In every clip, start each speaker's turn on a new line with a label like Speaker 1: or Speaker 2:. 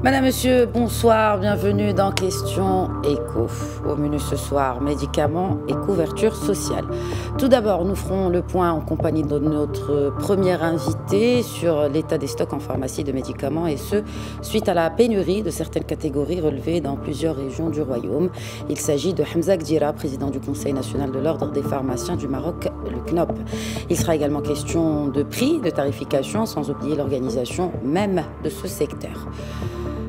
Speaker 1: Madame, Monsieur, bonsoir, bienvenue dans Question Éco. Au menu ce soir, médicaments et couverture sociale. Tout d'abord, nous ferons le point en compagnie de notre première invitée sur l'état des stocks en pharmacie de médicaments et ce, suite à la pénurie de certaines catégories relevées dans plusieurs régions du Royaume. Il s'agit de Hamza Gdira, président du Conseil national de l'Ordre des pharmaciens du Maroc, le CNOP. Il sera également question de prix, de tarification, sans oublier l'organisation même de ce secteur.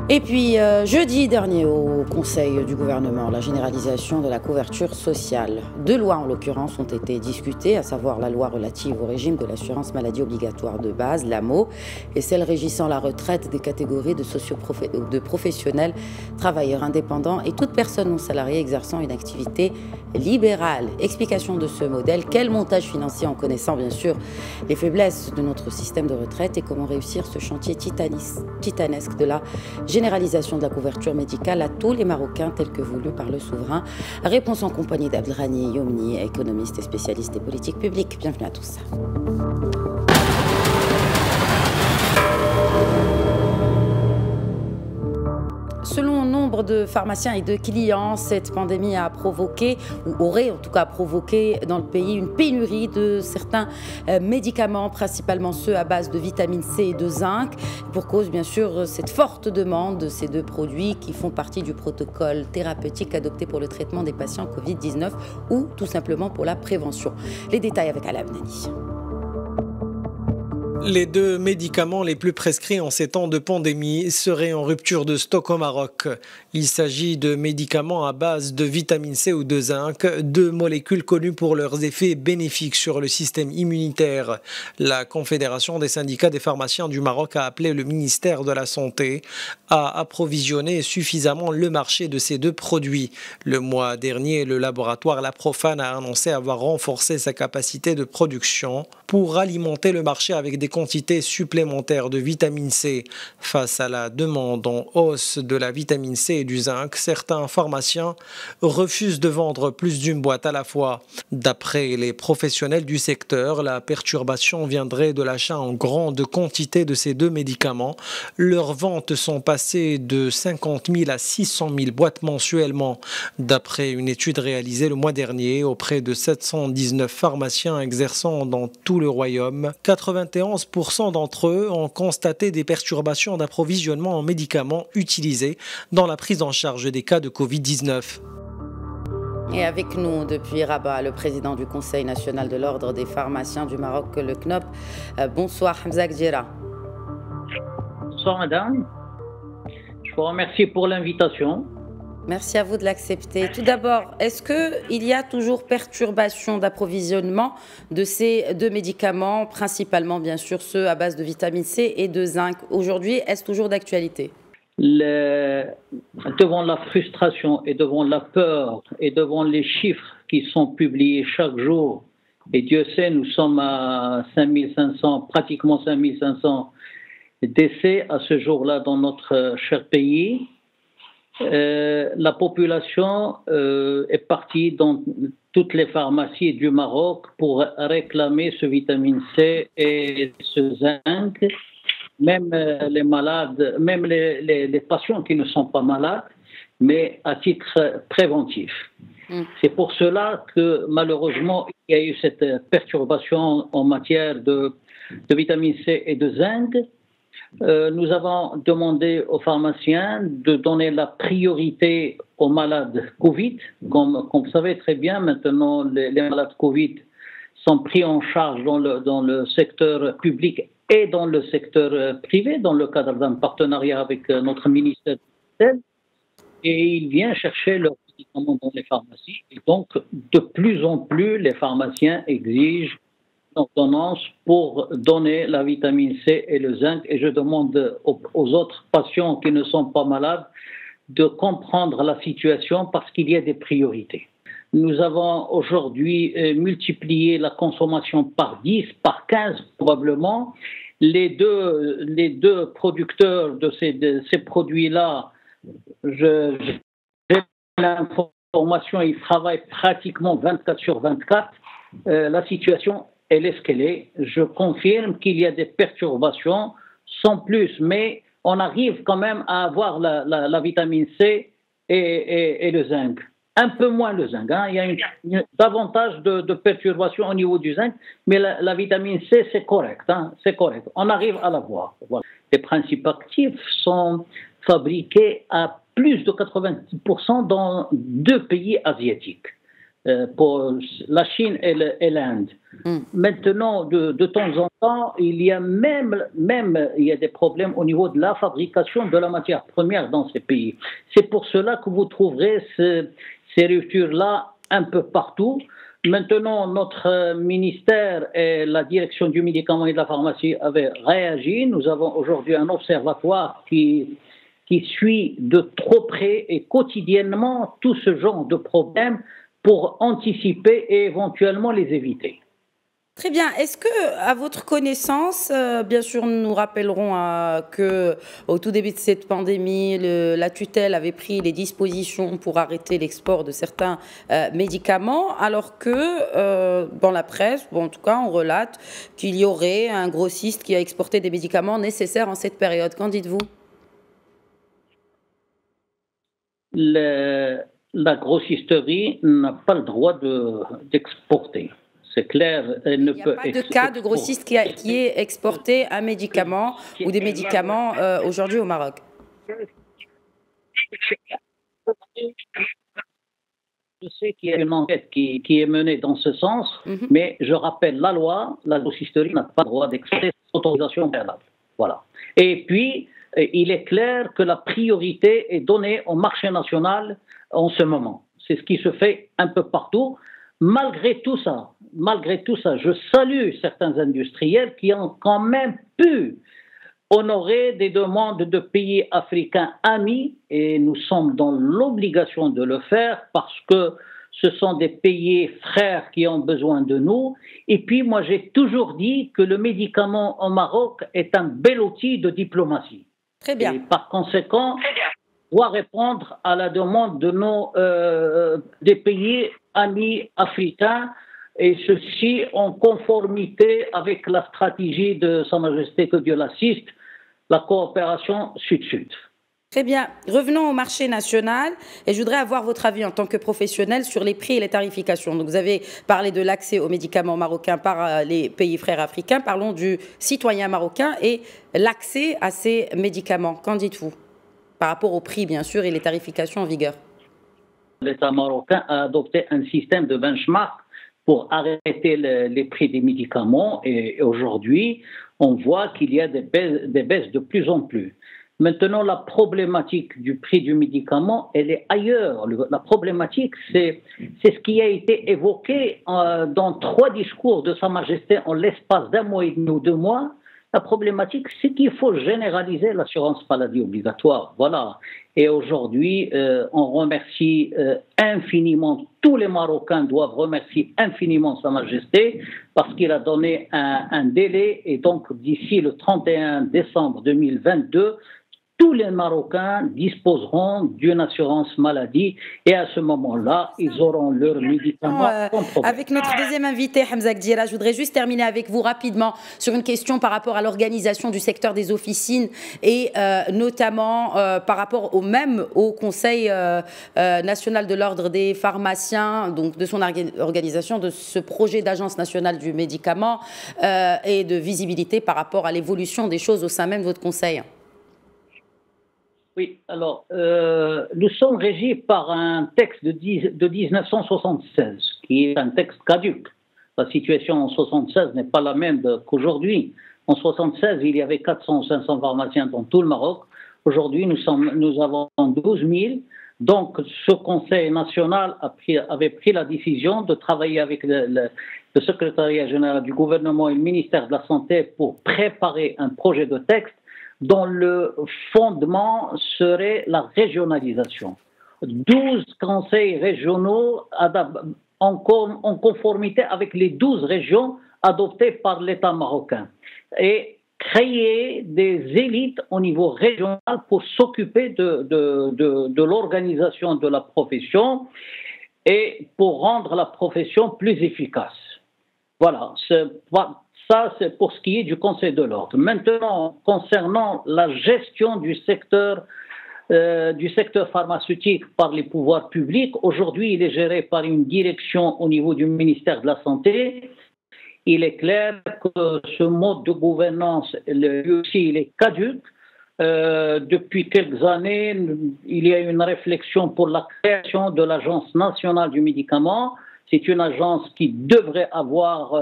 Speaker 1: Et puis, jeudi dernier, au Conseil du gouvernement, la généralisation de la couverture sociale. Deux lois, en l'occurrence, ont été discutées, à savoir la loi relative au régime de l'assurance maladie obligatoire de base, l'AMO, et celle régissant la retraite des catégories de professionnels, travailleurs indépendants et toute personne non salariée exerçant une activité libérale. Explication de ce modèle, quel montage financier en connaissant, bien sûr, les faiblesses de notre système de retraite et comment réussir ce chantier titanesque de la généralisation de la couverture médicale à tous les Marocains tels que voulu par le souverain. Réponse en compagnie d'Abdelghani Yomni, économiste et spécialiste des politiques publiques. Bienvenue à tous. Selon nombre de pharmaciens et de clients, cette pandémie a provoqué, ou aurait en tout cas provoqué dans le pays, une pénurie de certains médicaments, principalement ceux à base de vitamine C et de zinc, pour cause bien sûr cette forte demande de ces deux produits qui font partie du protocole thérapeutique adopté pour le traitement des patients Covid-19 ou tout simplement pour la prévention. Les détails avec Alain Abnani.
Speaker 2: Les deux médicaments les plus prescrits en ces temps de pandémie seraient en rupture de stock au Maroc. Il s'agit de médicaments à base de vitamine C ou de zinc, deux molécules connues pour leurs effets bénéfiques sur le système immunitaire. La Confédération des syndicats des pharmaciens du Maroc a appelé le ministère de la Santé à approvisionner suffisamment le marché de ces deux produits. Le mois dernier, le laboratoire La Profane a annoncé avoir renforcé sa capacité de production pour alimenter le marché avec des quantités supplémentaires de vitamine C. Face à la demande en hausse de la vitamine C et du zinc, certains pharmaciens refusent de vendre plus d'une boîte à la fois. D'après les professionnels du secteur, la perturbation viendrait de l'achat en grande quantité de ces deux médicaments. Leurs ventes sont passées de 50 000 à 600 000 boîtes mensuellement. D'après une étude réalisée le mois dernier auprès de 719 pharmaciens exerçant dans tout le royaume, 91% d'entre eux ont constaté des perturbations d'approvisionnement en médicaments utilisés dans la prise en charge des cas de Covid-19.
Speaker 1: Et avec nous depuis Rabat, le président du Conseil national de l'Ordre des pharmaciens du Maroc, le CNOP. Bonsoir Hamza Gdira.
Speaker 3: Bonsoir madame. Je vous remercie pour l'invitation.
Speaker 1: Merci à vous de l'accepter. Tout d'abord, est-ce qu'il y a toujours perturbation d'approvisionnement de ces deux médicaments, principalement bien sûr ceux à base de vitamine C et de zinc? Aujourd'hui, est-ce toujours d'actualité?
Speaker 3: Devant la frustration et devant la peur et devant les chiffres qui sont publiés chaque jour, et Dieu sait, nous sommes à 5500, pratiquement 5500 décès à ce jour-là dans notre cher pays, la population est partie dans toutes les pharmacies du Maroc pour réclamer ce vitamine C et ce zinc. Même les malades, même les patients qui ne sont pas malades, mais à titre préventif. C'est pour cela que malheureusement, il y a eu cette perturbation en matière de vitamine C et de zinc. Nous avons demandé aux pharmaciens de donner la priorité aux malades Covid. Comme vous savez très bien, maintenant, les malades Covid sont pris en charge dans le secteur public et dans le secteur privé, dans le cadre d'un partenariat avec notre ministère. Et ils viennent chercher leurs médicaments dans les pharmacies. Et donc, de plus en plus, les pharmaciens exigent ordonnance pour donner la vitamine C et le zinc, et je demande aux autres patients qui ne sont pas malades de comprendre la situation parce qu'il y a des priorités. Nous avons aujourd'hui multiplié la consommation par 10, par 15 probablement. Les deux producteurs de ces produits-là, j'ai l'information, ils travaillent pratiquement 24 sur 24. La situation, elle est ce qu'elle est. Je confirme qu'il y a des perturbations, sans plus, mais on arrive quand même à avoir la vitamine C et le zinc. Un peu moins le zinc. Hein. Il y a davantage de perturbations au niveau du zinc, mais la vitamine C, c'est correct. Hein. C'est correct. On arrive à l'avoir. Voilà. Les principes actifs sont fabriqués à plus de 90% dans 2 pays asiatiques, pour la Chine et l'Inde. Maintenant, de temps en temps, il y a même il y a des problèmes au niveau de la fabrication de la matière première dans ces pays. C'est pour cela que vous trouverez ces ruptures-là un peu partout. Maintenant, notre ministère et la direction du médicament et de la pharmacie avaient réagi. Nous avons aujourd'hui un observatoire qui suit de trop près et quotidiennement tout ce genre de problèmes pour anticiper et éventuellement les éviter.
Speaker 1: Très bien. Est-ce que, à votre connaissance, bien sûr, nous rappellerons que au tout début de cette pandémie, la tutelle avait pris les dispositions pour arrêter l'export de certains médicaments, alors que dans la presse, en tout cas, on relate qu'il y aurait un grossiste qui a exporté des médicaments nécessaires en cette période. Qu'en dites-vous?
Speaker 3: La grossisterie n'a pas le droit d'exporter. C'est clair, elle ne peut pas.
Speaker 1: Il n'y a pas de cas de grossiste qui ait exporté un médicament ou des médicaments aujourd'hui au Maroc.
Speaker 3: Je sais qu'il y a une enquête qui est menée dans ce sens, mais je rappelle la loi, la grossisterie n'a pas le droit d'exporter sans autorisation préalable. Voilà. Et puis, il est clair que la priorité est donnée au marché national en ce moment. C'est ce qui se fait un peu partout. Malgré tout ça, je salue certains industriels qui ont quand même pu honorer des demandes de pays africains amis, et nous sommes dans l'obligation de le faire parce que ce sont des pays frères qui ont besoin de nous. Et puis moi j'ai toujours dit que le médicament au Maroc est un bel outil de diplomatie.
Speaker 1: Très bien.
Speaker 3: Et par conséquent, doit répondre à la demande de des pays amis africains, et ceci en conformité avec la stratégie de Sa Majesté, que Dieu l'assiste, la coopération sud-sud.
Speaker 1: Très bien. Revenons au marché national, et je voudrais avoir votre avis en tant que professionnel sur les prix et les tarifications. Donc, vous avez parlé de l'accès aux médicaments marocains par les pays frères africains. Parlons du citoyen marocain et l'accès à ces médicaments. Qu'en dites-vous par rapport aux prix, bien sûr, et les tarifications en vigueur?
Speaker 3: L'État marocain a adopté un système de benchmark pour arrêter les prix des médicaments, et aujourd'hui, on voit qu'il y a des baisses de plus en plus. Maintenant, la problématique du prix du médicament, elle est ailleurs. La problématique, c'est ce qui a été évoqué dans 3 discours de Sa Majesté en l'espace d'1 mois et demi ou 2 mois. La problématique, c'est qu'il faut généraliser l'assurance maladie obligatoire. Voilà. Et aujourd'hui, on remercie infiniment, tous les Marocains doivent remercier infiniment Sa Majesté parce qu'il a donné un délai, et donc d'ici le 31 décembre 2022, tous les Marocains disposeront d'une assurance maladie, et à ce moment-là, ils auront leurs médicaments sans problème.
Speaker 1: Avec notre deuxième invité, Hamza Gdira, je voudrais juste terminer avec vous rapidement sur une question par rapport à l'organisation du secteur des officines, et notamment par rapport au Conseil national de l'ordre des pharmaciens, donc de son organisation, de ce projet d'agence nationale du médicament et de visibilité par rapport à l'évolution des choses au sein même de votre conseil.
Speaker 3: Oui, alors, nous sommes régis par un texte de 1976, qui est un texte caduc. La situation en 1976 n'est pas la même qu'aujourd'hui. En 1976, il y avait 400 ou 500 pharmaciens dans tout le Maroc. Aujourd'hui, nous avons 12 000. Donc, ce Conseil national avait pris la décision de travailler avec le secrétariat général du gouvernement et le ministère de la Santé pour préparer un projet de texte dont le fondement serait la régionalisation. 12 conseils régionaux en conformité avec les 12 régions adoptées par l'État marocain, et créer des élites au niveau régional pour s'occuper de l'organisation de la profession et pour rendre la profession plus efficace. Voilà, Ça, c'est pour ce qui est du Conseil de l'ordre. Maintenant, concernant la gestion du secteur pharmaceutique par les pouvoirs publics, aujourd'hui, il est géré par une direction au niveau du ministère de la Santé. Il est clair que ce mode de gouvernance, lui aussi, il est caduc. Depuis quelques années, il y a une réflexion pour la création de l'Agence nationale du médicament. C'est une agence qui devrait avoir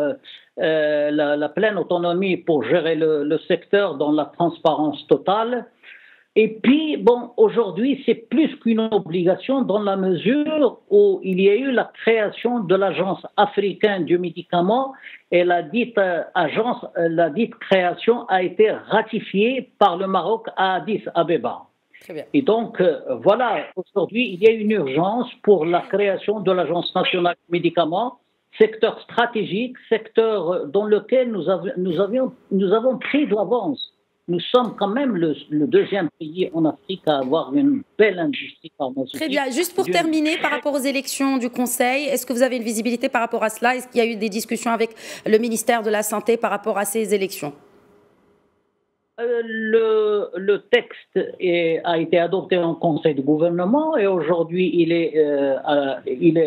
Speaker 3: la pleine autonomie pour gérer le secteur dans la transparence totale. Et puis, bon, aujourd'hui, c'est plus qu'une obligation dans la mesure où il y a eu la création de l'Agence africaine du médicament et la dite création a été ratifiée par le Maroc à Addis Abeba.
Speaker 1: Très bien.
Speaker 3: Et donc, voilà, aujourd'hui, il y a une urgence pour la création de l'Agence nationale du médicament, secteur stratégique, secteur dans lequel nous avons pris de l'avance. Nous sommes quand même le deuxième pays en Afrique à avoir une belle industrie pharmaceutique.
Speaker 1: Très bien. Juste pour terminer, par rapport aux élections du Conseil, est-ce que vous avez une visibilité par rapport à cela? Est-ce qu'il y a eu des discussions avec le ministère de la Santé par rapport à ces élections?
Speaker 3: Le texte a été adopté en Conseil de gouvernement et aujourd'hui il est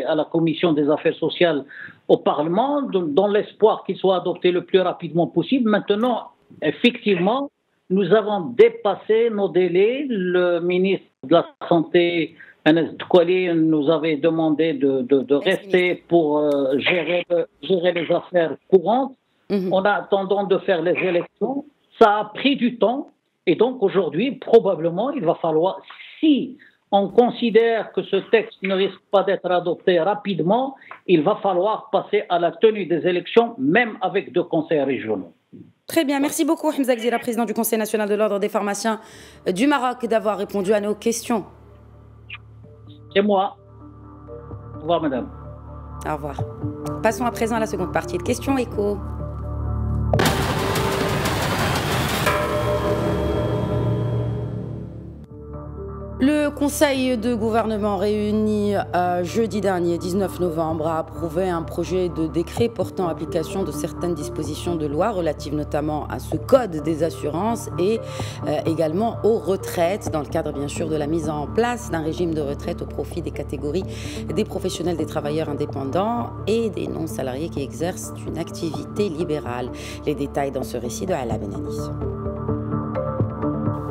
Speaker 3: à la Commission des affaires sociales au Parlement dans l'espoir qu'il soit adopté le plus rapidement possible. Maintenant, effectivement, nous avons dépassé nos délais. Le ministre de la Santé, Anas Douali, nous avait demandé de rester pour gérer les affaires courantes. En attendant de faire les élections, ça a pris du temps. Et donc aujourd'hui, probablement, il va falloir, si on considère que ce texte ne risque pas d'être adopté rapidement, il va falloir passer à la tenue des élections, même avec 2 conseils régionaux.
Speaker 1: Très bien, merci beaucoup Hamza Gzira, président du Conseil national de l'ordre des pharmaciens du Maroc, d'avoir répondu à nos questions.
Speaker 3: C'est moi. Au revoir, madame.
Speaker 1: Au revoir. Passons à présent à la seconde partie de Questions Écho. Le Conseil de gouvernement réuni jeudi dernier, 19 novembre, a approuvé un projet de décret portant application de certaines dispositions de loi relatives notamment à ce code des assurances et également aux retraites, dans le cadre bien sûr de la mise en place d'un régime de retraite au profit des catégories des professionnels, des travailleurs indépendants et des non-salariés qui exercent une activité libérale. Les détails dans ce récit de Ala Benanis.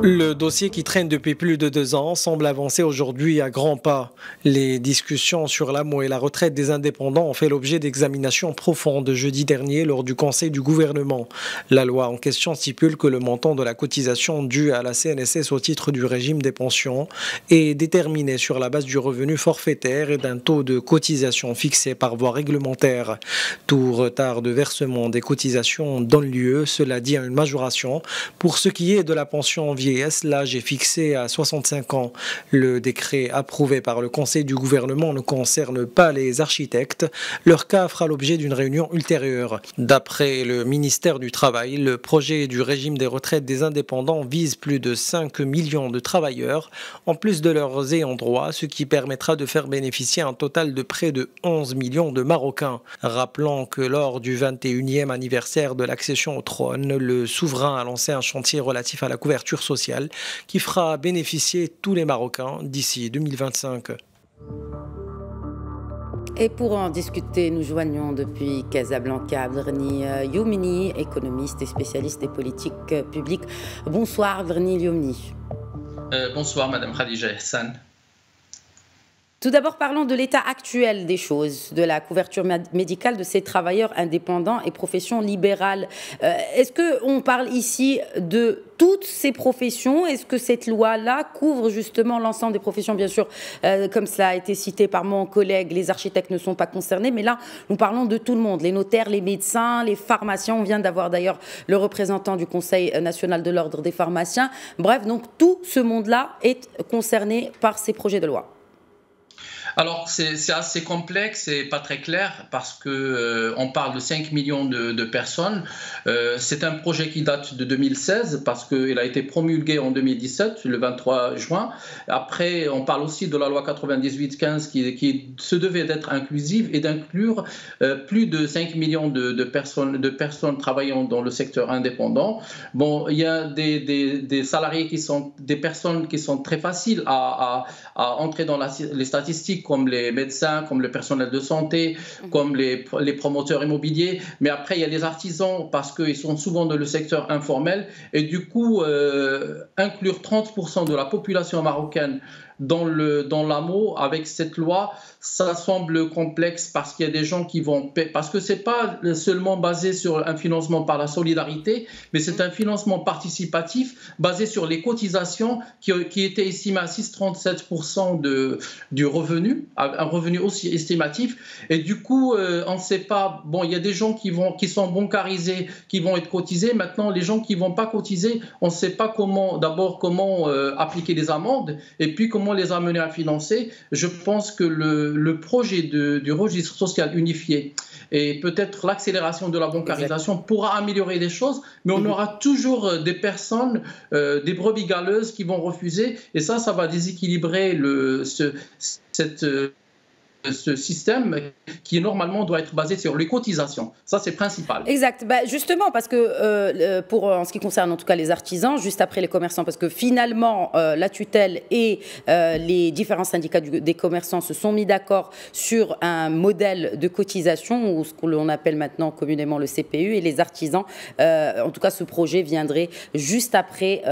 Speaker 2: Le dossier qui traîne depuis plus de 2 ans semble avancer aujourd'hui à grands pas. Les discussions sur l'AMO et la retraite des indépendants ont fait l'objet d'examinations profondes jeudi dernier lors du Conseil du gouvernement. La loi en question stipule que le montant de la cotisation due à la CNSS au titre du régime des pensions est déterminé sur la base du revenu forfaitaire et d'un taux de cotisation fixé par voie réglementaire. Tout retard de versement des cotisations donne lieu, cela dit, à une majoration. Pour ce qui est de la pension vieillesse, l'âge est fixé à 65 ans. Le décret approuvé par le Conseil du gouvernement ne concerne pas les architectes. Leur cas fera l'objet d'une réunion ultérieure. D'après le ministère du Travail, le projet du régime des retraites des indépendants vise plus de 5 millions de travailleurs, en plus de leurs ayants droit, ce qui permettra de faire bénéficier un total de près de 11 millions de Marocains. Rappelons que lors du 21e anniversaire de l'accession au trône, le souverain a lancé un chantier relatif à la couverture sociale qui fera bénéficier tous les Marocains d'ici 2025.
Speaker 1: Et pour en discuter, nous joignons depuis Casablanca Abderni Youmni, économiste et spécialiste des politiques publiques. Bonsoir Abderni Youmni.
Speaker 4: Bonsoir Madame Khadija Hassan.
Speaker 1: Tout d'abord, parlons de l'état actuel des choses, de la couverture médicale de ces travailleurs indépendants et professions libérales. Est-ce qu'on parle ici de toutes ces professions? Est-ce que cette loi-là couvre justement l'ensemble des professions? Bien sûr, comme cela a été cité par mon collègue, les architectes ne sont pas concernés, mais là, nous parlons de tout le monde, les notaires, les médecins, les pharmaciens. On vient d'avoir d'ailleurs le représentant du Conseil national de l'ordre des pharmaciens. Bref, donc tout ce monde-là est concerné par ces projets de loi.
Speaker 4: Alors, c'est assez complexe et pas très clair parce que on parle de 5 millions de personnes. C'est un projet qui date de 2016 parce qu'il a été promulgué en 2017, le 23 juin. Après, on parle aussi de la loi 98-15 qui se devait d'être inclusive et d'inclure plus de 5 millions de personnes travaillant dans le secteur indépendant. Bon, il y a des salariés des personnes qui sont très faciles à entrer dans les statistiques, comme les médecins, comme le personnel de santé, comme les promoteurs immobiliers. Mais après, il y a les artisans parce qu'ils sont souvent dans le secteur informel. Et du coup, inclure 30% de la population marocaine dans l'AMO avec cette loi, ça semble complexe parce qu'il y a des gens qui vont payer, parce que c'est pas seulement basé sur un financement par la solidarité, mais c'est un financement participatif basé sur les cotisations qui étaient estimées à 6,37% du revenu, un revenu aussi estimatif. Et du coup, on ne sait pas. Bon, il y a des gens qui sont bancarisés, qui vont être cotisés. Maintenant, les gens qui vont pas cotiser, on ne sait pas comment appliquer les amendes et puis comment les amener à financer. Je pense que le projet du registre social unifié et peut-être l'accélération de la bancarisation pourra améliorer les choses, mais on aura toujours des personnes, des brebis galeuses qui vont refuser, et ça va déséquilibrer ce système qui normalement doit être basé sur les cotisations. Ça, c'est principal.
Speaker 1: Exact. Justement, parce que en ce qui concerne en tout cas les artisans, juste après les commerçants, parce que finalement, la tutelle et les différents syndicats des commerçants se sont mis d'accord sur un modèle de cotisation, ou ce que l'on appelle maintenant communément le CPU, et les artisans, en tout cas ce projet viendrait juste après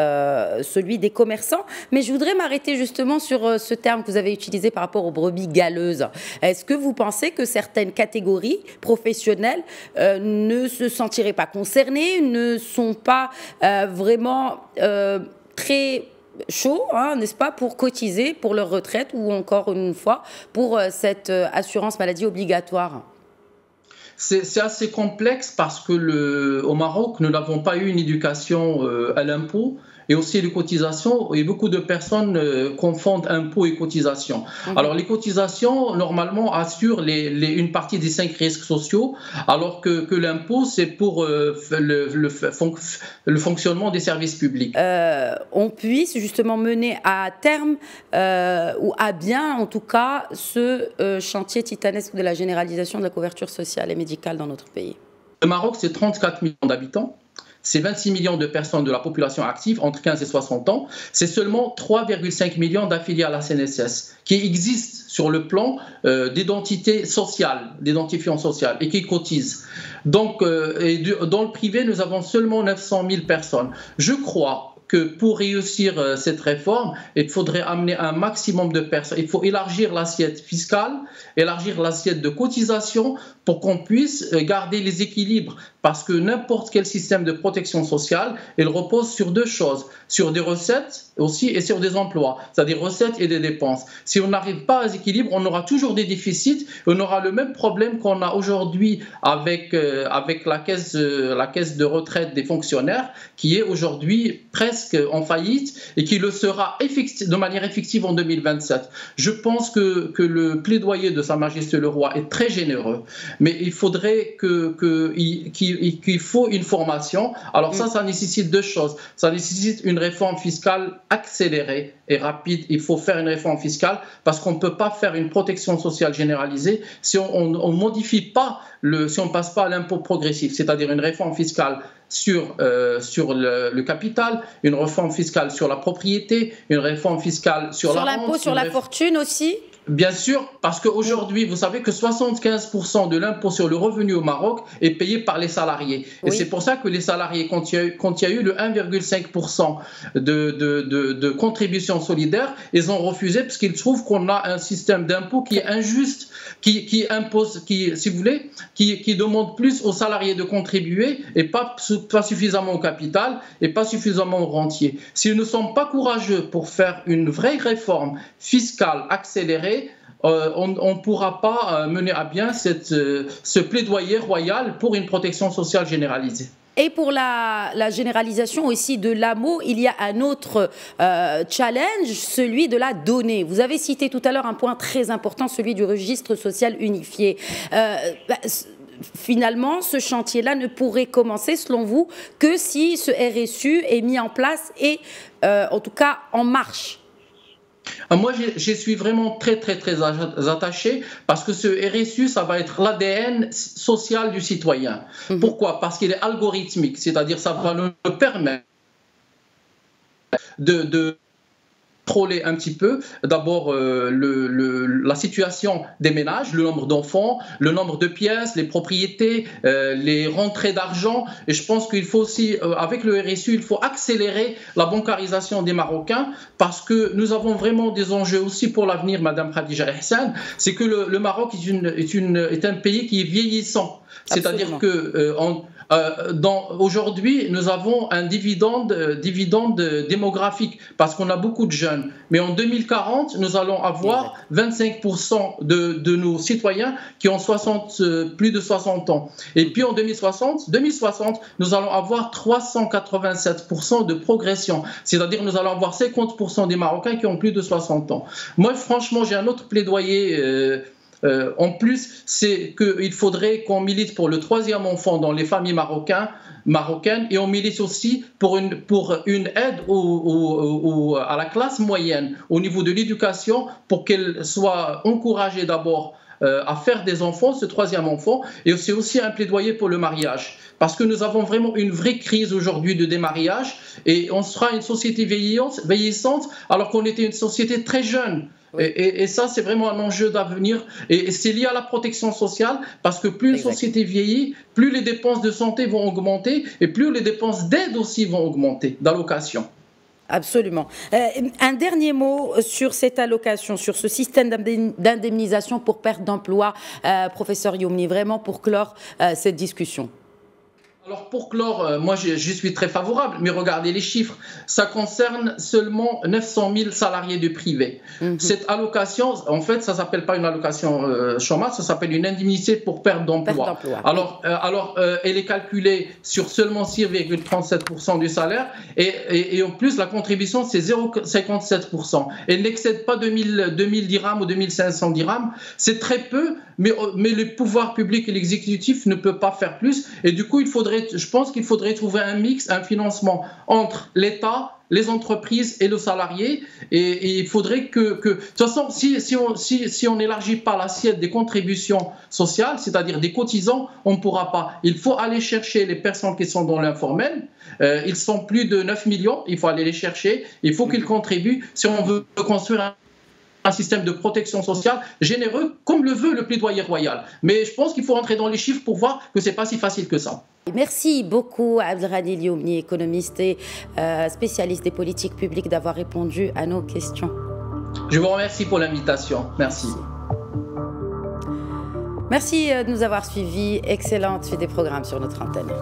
Speaker 1: celui des commerçants. Mais je voudrais m'arrêter justement sur ce terme que vous avez utilisé par rapport aux brebis galeuses. Est-ce que vous pensez que certaines catégories professionnelles ne se sentiraient pas concernées, ne sont pas vraiment très chauds, n'est-ce pas, pour cotiser pour leur retraite ou encore une fois pour cette assurance maladie obligatoire ?
Speaker 4: C'est assez complexe parce que au Maroc, nous n'avons pas eu une éducation à l'impôt et aussi les cotisations, et beaucoup de personnes confondent impôts et cotisations. Alors les cotisations, normalement, assurent une partie des 5 risques sociaux, alors que l'impôt, c'est pour le fonctionnement des services publics.
Speaker 1: On puisse justement mener à terme, ou à bien en tout cas, ce chantier titanesque de la généralisation de la couverture sociale et médicale dans notre pays.
Speaker 4: Le Maroc, c'est 34 millions d'habitants. C'est 26 millions de personnes de la population active entre 15 et 60 ans. C'est seulement 3,5 millions d'affiliés à la CNSS qui existent sur le plan d'identité sociale, d'identifiant social et qui cotisent. Donc, dans le privé, nous avons seulement 900 000 personnes. Je crois que pour réussir cette réforme, il faudrait amener un maximum de personnes. Il faut élargir l'assiette fiscale, élargir l'assiette de cotisation pour qu'on puisse garder les équilibres. Parce que n'importe quel système de protection sociale, il repose sur 2 choses, sur des recettes aussi et sur des emplois, c'est-à-dire recettes et des dépenses. Si on n'arrive pas à cet équilibre, on aura toujours des déficits, on aura le même problème qu'on a aujourd'hui avec la caisse de retraite des fonctionnaires, qui est aujourd'hui presque en faillite et qui le sera de manière effective en 2027. Je pense que le plaidoyer de Sa Majesté le Roi est très généreux, mais il faudrait qu'il faut une formation. Alors ça nécessite 2 choses. Ça nécessite une réforme fiscale accélérée et rapide. Il faut faire une réforme fiscale parce qu'on ne peut pas faire une protection sociale généralisée si on ne modifie pas, si on ne passe pas à l'impôt progressif, c'est-à-dire une réforme fiscale sur le capital, une réforme fiscale sur la propriété, une réforme fiscale sur la
Speaker 1: l'impôt, sur la fortune aussi.
Speaker 4: Bien sûr, parce qu'aujourd'hui, vous savez que 75% de l'impôt sur le revenu au Maroc est payé par les salariés. Et c'est pour ça que les salariés, quand il y a eu le 1,5% de contribution solidaire, ils ont refusé parce qu'ils trouvent qu'on a un système d'impôt qui est injuste, qui impose, si vous voulez, qui demande plus aux salariés de contribuer et pas suffisamment au capital et pas suffisamment aux rentiers. Si nous ne sommes pas courageux pour faire une vraie réforme fiscale accélérée, on ne pourra pas mener à bien ce plaidoyer royal pour une protection sociale généralisée.
Speaker 1: Et pour la généralisation aussi de l'AMO, il y a un autre challenge, celui de la donnée. Vous avez cité tout à l'heure un point très important, celui du registre social unifié. Finalement, ce chantier-là ne pourrait commencer, selon vous, que si ce RSU est mis en place et, en tout cas, en marche.
Speaker 4: Moi, j'y suis vraiment très attaché parce que ce RSU, ça va être l'ADN social du citoyen. Pourquoi? Parce qu'il est algorithmique, c'est-à-dire ça va nous permettre de contrôler un petit peu d'abord la situation des ménages, le nombre d'enfants, le nombre de pièces, les propriétés, les rentrées d'argent. Et je pense qu'il faut aussi, avec le RSU, il faut accélérer la bancarisation des Marocains parce que nous avons vraiment des enjeux aussi pour l'avenir, Madame Khadija Ihsan. C'est que le Maroc est un pays qui est vieillissant. C'est-à-dire que aujourd'hui, nous avons un dividende démographique parce qu'on a beaucoup de jeunes. Mais en 2040, nous allons avoir 25% de nos citoyens qui ont plus de 60 ans. Et puis en 2060, nous allons avoir 387% de progression. C'est-à-dire nous allons avoir 50% des Marocains qui ont plus de 60 ans. Moi, franchement, j'ai un autre plaidoyer. En plus, c'est qu'il faudrait qu'on milite pour le 3e enfant dans les familles marocaines et on milite aussi pour une aide à la classe moyenne au niveau de l'éducation pour qu'elle soit encouragée d'abord à faire des enfants, ce 3e enfant, et c'est aussi un plaidoyer pour le mariage. Parce que nous avons vraiment une vraie crise aujourd'hui de démariage et on sera une société vieillissante alors qu'on était une société très jeune. Et ça, c'est vraiment un enjeu d'avenir. Et c'est lié à la protection sociale parce que plus une société vieillit, plus les dépenses de santé vont augmenter et plus les dépenses d'aide aussi vont augmenter, d'allocation.
Speaker 1: Absolument. Un dernier mot sur cette allocation, sur ce système d'indemnisation pour perte d'emploi, professeur Youmni, vraiment pour clore cette discussion.
Speaker 4: Alors pour clore, moi je suis très favorable, mais regardez les chiffres, ça concerne seulement 900 000 salariés du privé. Cette allocation, en fait, ça ne s'appelle pas une allocation chômage, ça s'appelle une indemnité pour perte d'emploi. Alors, elle est calculée sur seulement 6,37% du salaire et en plus la contribution c'est 0,57%. Elle n'excède pas 2000 dirhams ou 2500 dirhams, c'est très peu, mais le pouvoir public et l'exécutif ne peuvent pas faire plus et du coup je pense qu'il faudrait trouver un mix, un financement entre l'État, les entreprises et le salarié. Et il faudrait que de toute façon, si on n'élargit pas l'assiette des contributions sociales, c'est-à-dire des cotisants, on ne pourra pas. Il faut aller chercher les personnes qui sont dans l'informel. Ils sont plus de 9 millions. Il faut aller les chercher. Il faut qu'ils contribuent si on veut construire un système de protection sociale généreux, comme le veut le plaidoyer royal. Mais je pense qu'il faut rentrer dans les chiffres pour voir que ce n'est pas si facile que ça.
Speaker 1: Merci beaucoup Abdelghani Youmni, économiste et spécialiste des politiques publiques, d'avoir répondu à nos questions.
Speaker 4: Je vous remercie pour l'invitation. Merci.
Speaker 1: Merci de nous avoir suivis. Excellente suite des programmes sur notre antenne.